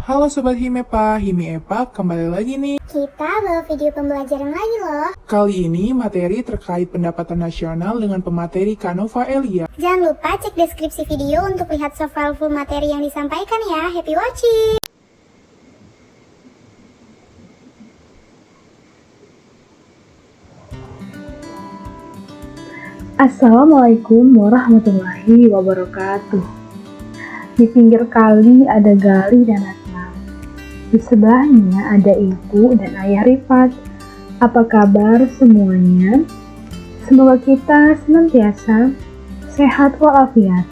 Halo Sobat Himepa, Himiepa, kembali lagi nih. Kita bawa video pembelajaran lagi loh. Kali ini materi terkait pendapatan nasional dengan pemateri Kanova Elia. Jangan lupa cek deskripsi video untuk lihat soal full materi yang disampaikan ya. Happy watching! Assalamualaikum warahmatullahi wabarakatuh. Di pinggir kali ada Gali dan Ratna. Di sebelahnya ada ibu dan ayah Rifat. Apa kabar semuanya? Semoga kita senantiasa sehat walafiat.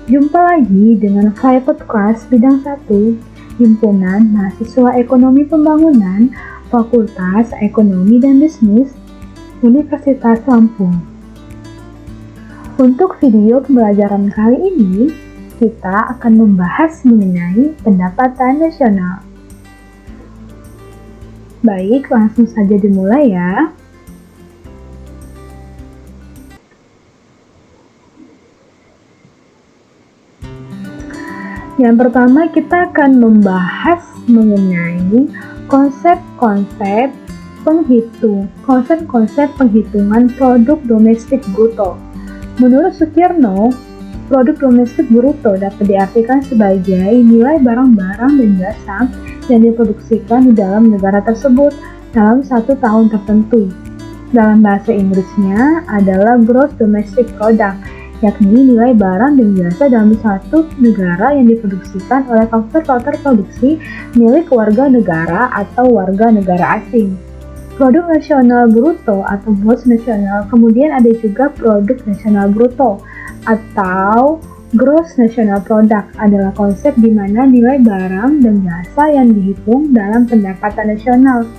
Jumpa lagi dengan Fly Podcast Bidang 1 Himpunan Mahasiswa Ekonomi Pembangunan Fakultas Ekonomi dan Bisnis Universitas Lampung. Untuk video pembelajaran kali ini, kita akan membahas mengenai pendapatan nasional. Baik, langsung saja dimulai ya. Yang pertama kita akan membahas mengenai konsep-konsep penghitungan produk domestik bruto. Menurut Sukirno, produk domestik bruto dapat diartikan sebagai nilai barang-barang dan jasa yang diproduksikan di dalam negara tersebut dalam satu tahun tertentu. Dalam bahasa Inggrisnya adalah gross domestic product, yakni nilai barang dan jasa dalam satu negara yang diproduksikan oleh faktor-faktor produksi milik warga negara atau warga negara asing. Produk nasional bruto atau gross nasional, kemudian ada juga produk nasional bruto atau gross national product adalah konsep di mana nilai barang dan jasa yang dihitung dalam pendapatan nasional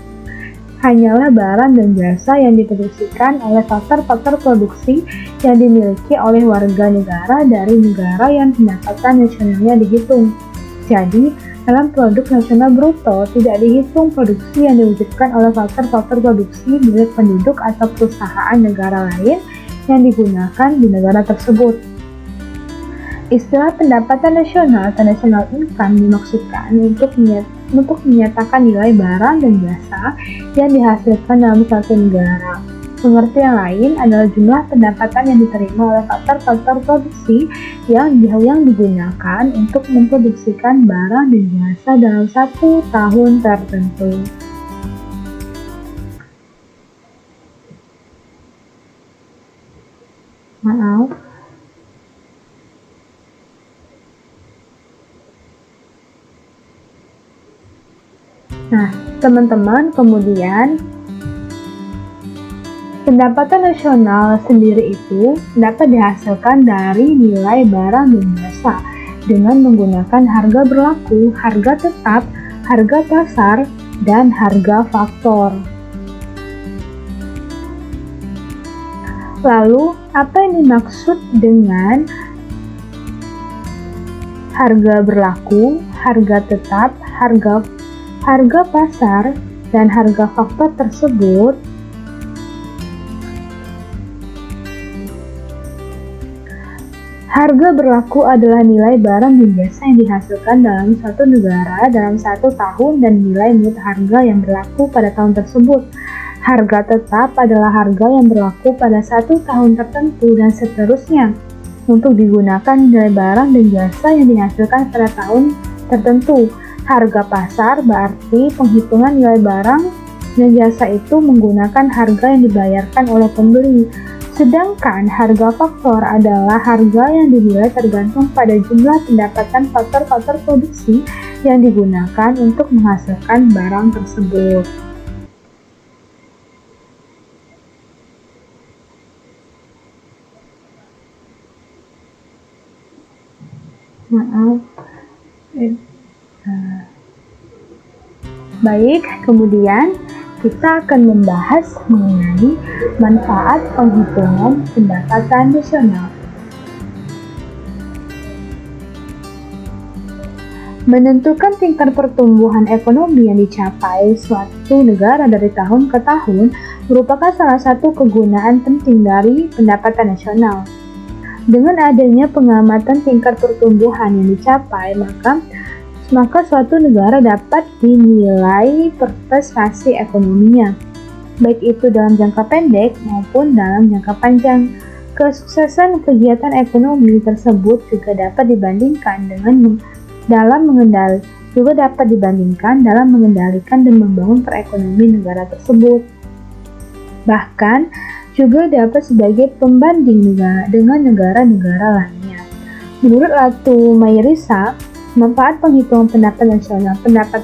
hanyalah barang dan jasa yang diproduksikan oleh faktor-faktor produksi yang dimiliki oleh warga negara dari negara yang pendapatan nasionalnya dihitung. Jadi, dalam produk nasional bruto tidak dihitung produksi yang diwujudkan oleh faktor-faktor produksi milik penduduk atau perusahaan negara lain yang digunakan di negara tersebut. Istilah pendapatan nasional atau national income dimaksudkan untuk menyatakan nilai barang dan jasa yang dihasilkan dalam suatu negara. Pengertian lain adalah jumlah pendapatan yang diterima oleh faktor-faktor produksi yang digunakan untuk memproduksikan barang dan jasa dalam satu tahun tertentu. Maaf. Nah, teman-teman, kemudian pendapatan nasional sendiri itu dapat dihasilkan dari nilai barang dan jasa dengan menggunakan harga berlaku, harga tetap, harga pasar, dan harga faktor. Lalu, apa yang dimaksud dengan harga berlaku, harga tetap, harga pasar, dan harga faktor tersebut? Harga berlaku adalah nilai barang dan jasa yang dihasilkan dalam suatu negara dalam satu tahun dan nilai menurut harga yang berlaku pada tahun tersebut. Harga tetap adalah harga yang berlaku pada satu tahun tertentu dan seterusnya untuk digunakan nilai barang dan jasa yang dihasilkan pada tahun tertentu. Harga pasar berarti penghitungan nilai barang dan jasa itu menggunakan harga yang dibayarkan oleh pembeli. Sedangkan harga faktor adalah harga yang dinilai tergantung pada jumlah pendapatan faktor-faktor produksi yang digunakan untuk menghasilkan barang tersebut. Baik, kemudian kita akan membahas mengenai manfaat penghitungan pendapatan nasional. Menentukan tingkat pertumbuhan ekonomi yang dicapai suatu negara dari tahun ke tahun merupakan salah satu kegunaan penting dari pendapatan nasional. Dengan adanya pengamatan tingkat pertumbuhan yang dicapai, maka maka suatu negara dapat dinilai prestasi ekonominya, baik itu dalam jangka pendek maupun dalam jangka panjang. Kesuksesan kegiatan ekonomi tersebut juga dapat dibandingkan dalam mengendalikan dan membangun perekonomian negara tersebut. Bahkan juga dapat sebagai pembanding dengan negara-negara lainnya. Menurut Ratu Mayrisa, manfaat penghitungan pendapatan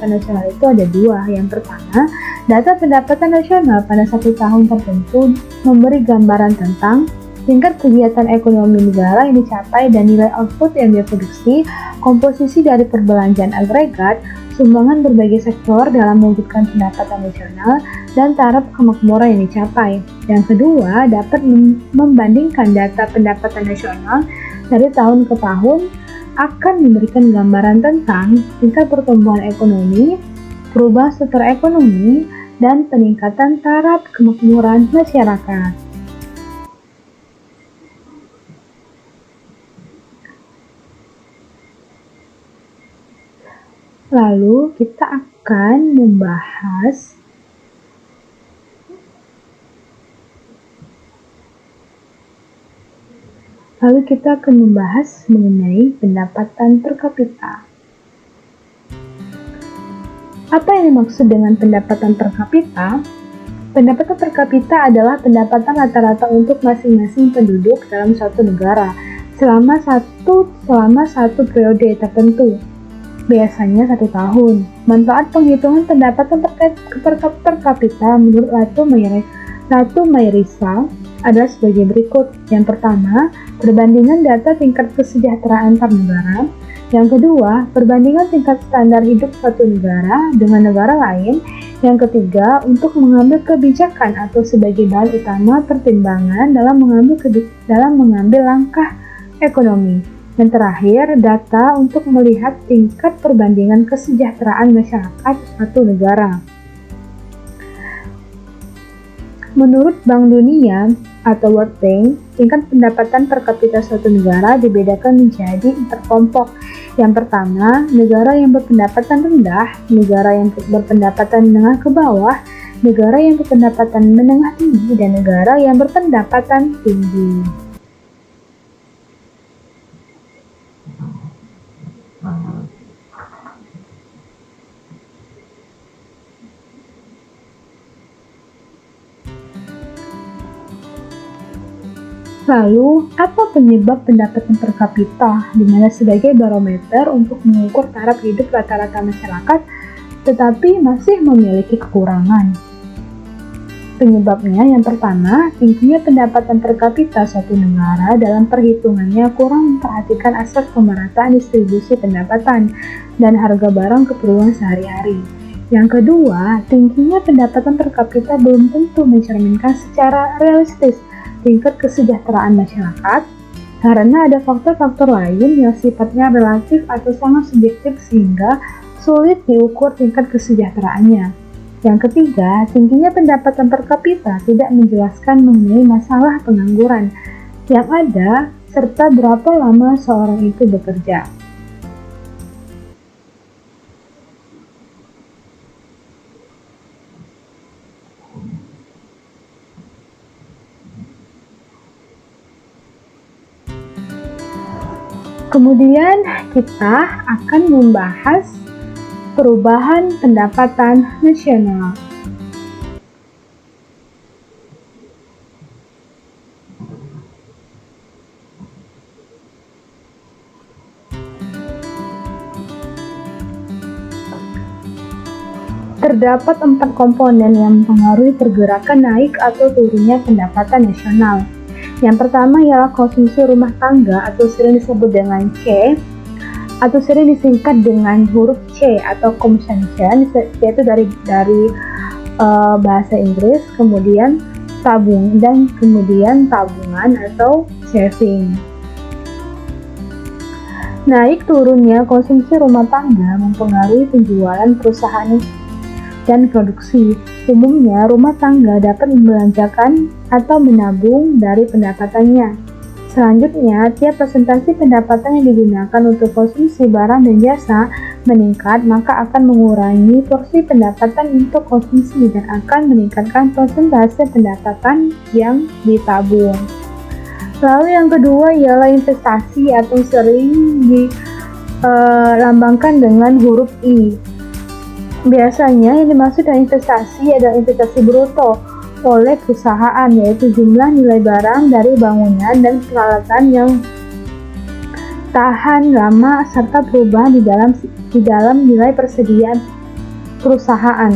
nasional itu ada dua. Yang pertama, data pendapatan nasional pada satu tahun tertentu memberi gambaran tentang tingkat kegiatan ekonomi negara yang dicapai dan nilai output yang diproduksi, komposisi dari perbelanjaan agregat, sumbangan berbagai sektor dalam mewujudkan pendapatan nasional, dan taraf kemakmuran yang dicapai. Yang kedua, dapat membandingkan data pendapatan nasional dari tahun ke tahun akan memberikan gambaran tentang tingkat pertumbuhan ekonomi, perubahan struktur ekonomi, dan peningkatan taraf kemakmuran masyarakat. Lalu kita akan membahas mengenai pendapatan per kapita. Apa yang dimaksud dengan pendapatan per kapita? Pendapatan per kapita adalah pendapatan rata-rata untuk masing-masing penduduk dalam suatu negara selama satu periode tertentu, biasanya 1 tahun. Manfaat penghitungan pendapatan per kapita menurut Ratu Mayrisa adalah sebagai berikut. Yang pertama, perbandingan data tingkat kesejahteraan antar negara. Yang kedua, perbandingan tingkat standar hidup suatu negara dengan negara lain. Yang ketiga, untuk mengambil kebijakan atau sebagai bahan utama pertimbangan dalam mengambil langkah ekonomi. Yang terakhir, data untuk melihat tingkat perbandingan kesejahteraan masyarakat suatu negara. Menurut Bank Dunia atau World Bank, tingkat pendapatan per kapita suatu negara dibedakan menjadi 4 kelompok. Yang pertama, negara yang berpendapatan rendah, negara yang berpendapatan menengah ke bawah, negara yang berpendapatan menengah tinggi, dan negara yang berpendapatan tinggi. Lalu, apa penyebab pendapatan per kapita, di mana sebagai barometer untuk mengukur taraf hidup rata-rata masyarakat, tetapi masih memiliki kekurangan? Penyebabnya yang pertama, tingginya pendapatan per kapita suatu negara dalam perhitungannya kurang memperhatikan aspek pemerataan distribusi pendapatan dan harga barang keperluan sehari-hari. Yang kedua, tingginya pendapatan per kapita belum tentu mencerminkan secara realistis tingkat kesejahteraan masyarakat, karena ada faktor-faktor lain yang sifatnya relatif atau sangat subjektif sehingga sulit diukur tingkat kesejahteraannya. Yang ketiga, tingginya pendapatan per kapita tidak menjelaskan mengenai masalah pengangguran yang ada serta berapa lama seorang itu bekerja. Kemudian kita akan membahas perubahan pendapatan nasional. Terdapat 4 komponen yang mempengaruhi pergerakan naik atau turunnya pendapatan nasional. Yang pertama ialah konsumsi rumah tangga atau sering disebut dengan C, atau sering disingkat dengan huruf C atau consumption, yaitu dari bahasa Inggris, kemudian kemudian tabungan atau saving. Naik turunnya konsumsi rumah tangga mempengaruhi penjualan perusahaan dan produksi. Umumnya, rumah tangga dapat membelanjakan atau menabung dari pendapatannya. Selanjutnya, tiap presentasi pendapatan yang digunakan untuk konsumsi barang dan jasa meningkat, maka akan mengurangi porsi pendapatan untuk konsumsi dan akan meningkatkan persentase pendapatan yang ditabung. Lalu yang kedua ialah investasi atau sering dilambangkan dengan huruf I. Biasanya yang dimaksud dengan investasi adalah investasi bruto oleh perusahaan, yaitu jumlah nilai barang dari bangunan dan peralatan yang tahan lama serta perubahan di dalam nilai persediaan perusahaan.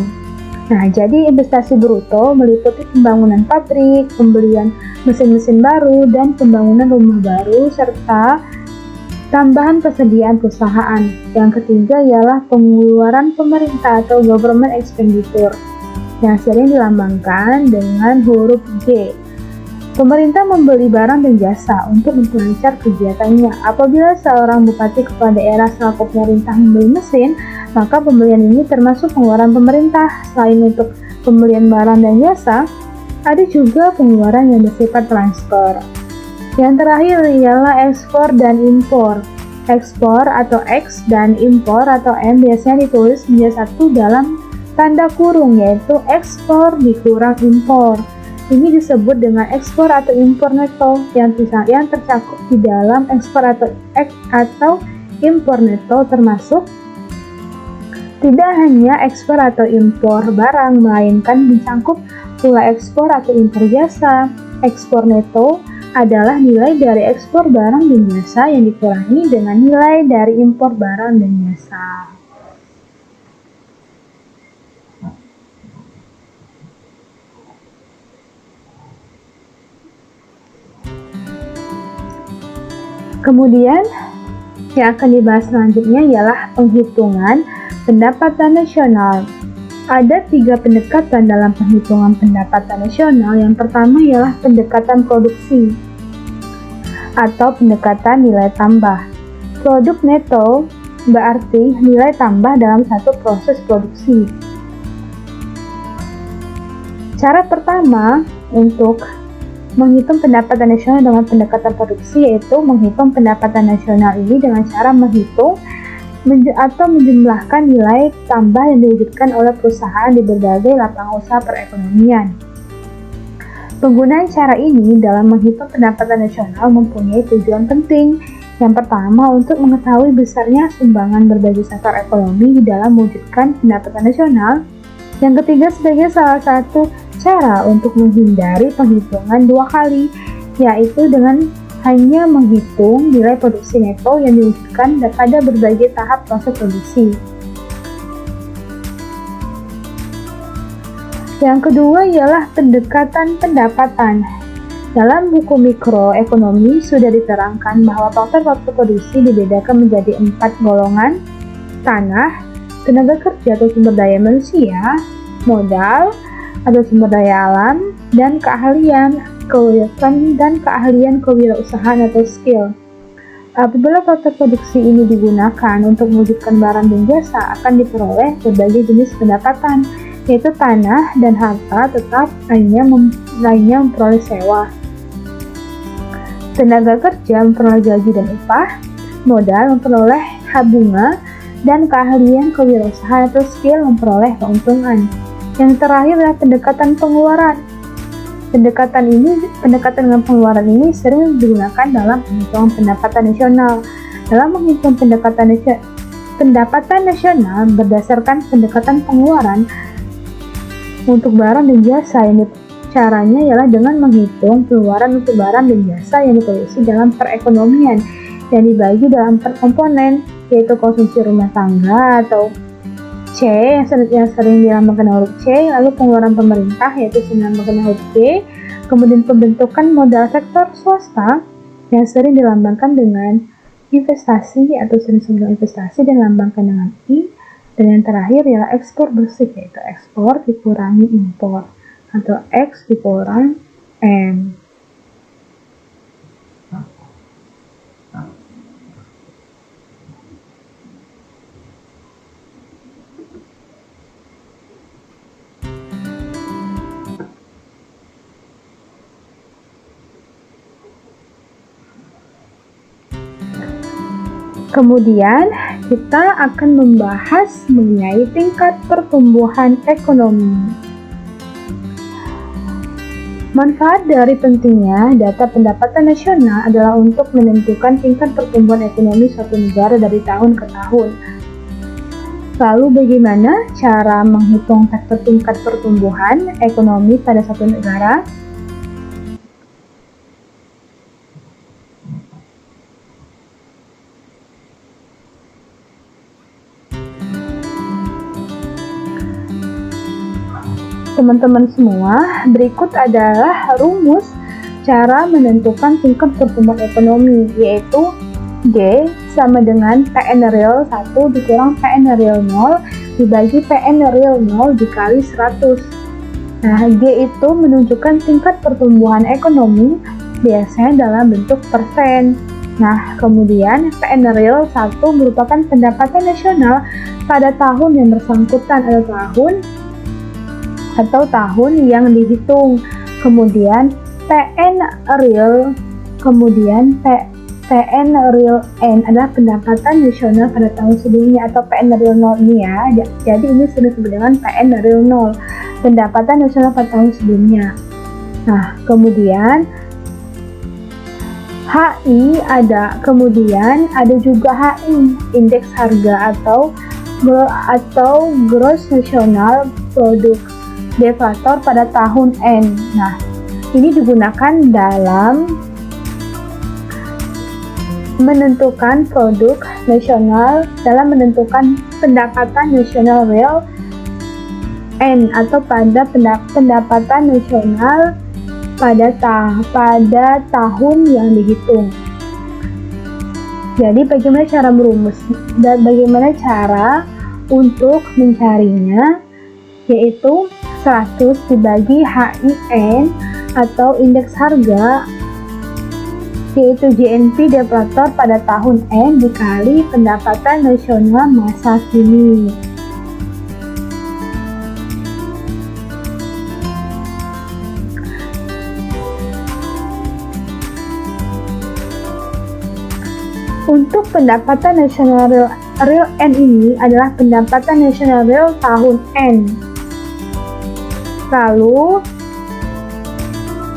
Nah, jadi investasi bruto meliputi pembangunan pabrik, pembelian mesin-mesin baru, dan pembangunan rumah baru serta tambahan persediaan perusahaan. Yang ketiga ialah pengeluaran pemerintah atau government expenditure yang sering dilambangkan dengan huruf G. Pemerintah membeli barang dan jasa untuk memperlancar kegiatannya. Apabila seorang bupati kepala daerah selaku pemerintah membeli mesin, maka pembelian ini termasuk pengeluaran pemerintah. Selain untuk pembelian barang dan jasa, ada juga pengeluaran yang bersifat transfer. Yang terakhir ialah ekspor dan impor. Ekspor atau X dan impor atau M biasanya ditulis menjadi satu dalam tanda kurung, yaitu ekspor dikurang impor. Ini disebut dengan ekspor atau impor neto yang tercakup di dalam ekspor atau impor neto termasuk tidak hanya ekspor atau impor barang, melainkan mencangkup pula ekspor atau impor jasa. Ekspor neto adalah nilai dari ekspor barang dan jasa yang dikurangi dengan nilai dari impor barang dan jasa. Kemudian yang akan dibahas selanjutnya ialah penghitungan pendapatan nasional. Ada 3 pendekatan dalam penghitungan pendapatan nasional. Yang pertama ialah pendekatan produksi atau pendekatan nilai tambah. Produk neto berarti nilai tambah dalam satu proses produksi. Cara pertama untuk menghitung pendapatan nasional dengan pendekatan produksi yaitu menghitung pendapatan nasional ini dengan cara menghitung atau menjumlahkan nilai tambah yang diwujudkan oleh perusahaan di berbagai lapangan usaha perekonomian. Penggunaan cara ini dalam menghitung pendapatan nasional mempunyai tujuan penting. Yang pertama, untuk mengetahui besarnya sumbangan berbagai sektor ekonomi di dalam mewujudkan pendapatan nasional. Yang ketiga, sebagai salah satu cara untuk menghindari penghitungan 2 kali, yaitu dengan hanya menghitung nilai produksi neto yang diwujudkan pada berbagai tahap proses produksi. Yang kedua ialah pendekatan pendapatan. Dalam buku mikroekonomi sudah diterangkan bahwa faktor-faktor produksi dibedakan menjadi 4 golongan: tanah, tenaga kerja atau sumber daya manusia, modal atau sumber daya alam, dan keahlian kewirausahaan atau skill. Apabila faktor produksi ini digunakan untuk mewujudkan barang dan jasa, akan diperoleh berbagai jenis pendapatan, yaitu tanah dan harta tetap lainnya memperoleh sewa. Tenaga kerja memperoleh gaji dan upah, modal memperoleh bunga, dan keahlian kewirausahaan atau skill memperoleh keuntungan. Yang terakhir adalah pendekatan pengeluaran. Pendekatan dengan pengeluaran ini sering digunakan dalam penghitungan pendapatan nasional. Dalam menghitung pendapatan nasional berdasarkan pendekatan pengeluaran untuk barang dan jasa, yang caranya ialah dengan menghitung pengeluaran untuk barang dan jasa yang diproduksi dalam perekonomian yang dibagi dalam per komponen, yaitu konsumsi rumah tangga atau C yang sering dilambangkan huruf C, lalu pengeluaran pemerintah yaitu dilambangkan huruf G, kemudian pembentukan modal sektor swasta yang sering dilambangkan dengan investasi atau sering disebut investasi dan dilambangkan dengan I, dan yang terakhir ialah ekspor bersih yaitu ekspor dikurangi impor atau X dikurangi M. Kemudian kita akan membahas mengenai tingkat pertumbuhan ekonomi. Manfaat dari pentingnya data pendapatan nasional adalah untuk menentukan tingkat pertumbuhan ekonomi suatu negara dari tahun ke tahun. Lalu bagaimana cara menghitung faktor tingkat pertumbuhan ekonomi pada satu negara? Teman-teman semua, berikut adalah rumus cara menentukan tingkat pertumbuhan ekonomi, yaitu G sama dengan PN real 1 dikurang PN real 0 dibagi PN real 0 dikali 100. Nah, G itu menunjukkan tingkat pertumbuhan ekonomi biasanya dalam bentuk persen. Nah, kemudian PN real 1 merupakan pendapatan nasional pada tahun yang bersangkutan atau tahun yang dihitung. Kemudian PN real N adalah pendapatan nasional pada tahun sebelumnya atau PN real 0 ini ya. Jadi ini sudah disebut dengan PN real 0, pendapatan nasional pada tahun sebelumnya. Nah, kemudian HI kemudian ada juga HI, indeks harga atau gross national product deflator pada tahun N. Nah, ini digunakan dalam menentukan produk nasional, dalam menentukan pendapatan nasional real N atau pada pendapatan nasional pada tahun yang dihitung. Jadi bagaimana cara merumus dan bagaimana cara untuk mencarinya, yaitu 100 dibagi HIN atau indeks harga, yaitu GNP deflator pada tahun N dikali pendapatan nasional masa kini. Untuk pendapatan nasional real N ini adalah pendapatan nasional real tahun N. Lalu,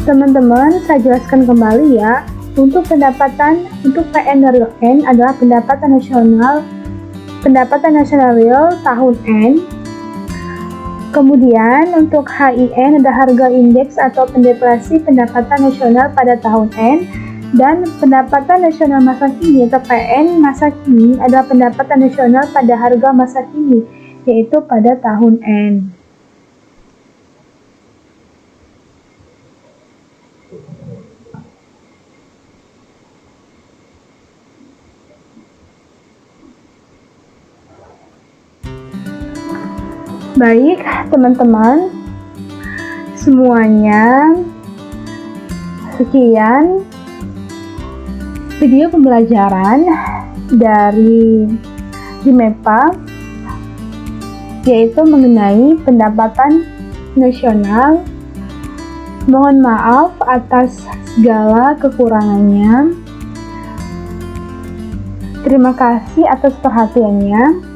teman-teman, saya jelaskan kembali ya. Untuk PN real N adalah pendapatan nasional real tahun N. Kemudian untuk HIN ada harga indeks atau pendeflasi pendapatan nasional pada tahun N. Dan pendapatan nasional masa kini atau PN masa kini adalah pendapatan nasional pada harga masa kini, yaitu pada tahun N. Baik, teman-teman, semuanya, sekian video pembelajaran dari HIMEPA, yaitu mengenai pendapatan nasional. Mohon maaf atas segala kekurangannya. Terima kasih atas perhatiannya.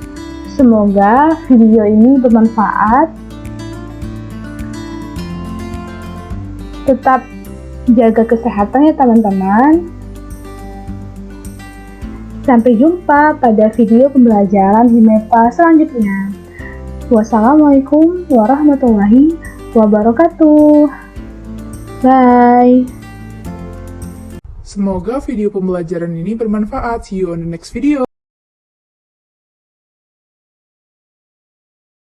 Semoga video ini bermanfaat. Tetap jaga kesehatan ya teman-teman. Sampai jumpa pada video pembelajaran HIMEPA selanjutnya. Wassalamualaikum warahmatullahi wabarakatuh. Bye. Semoga video pembelajaran ini bermanfaat. See you on the next video.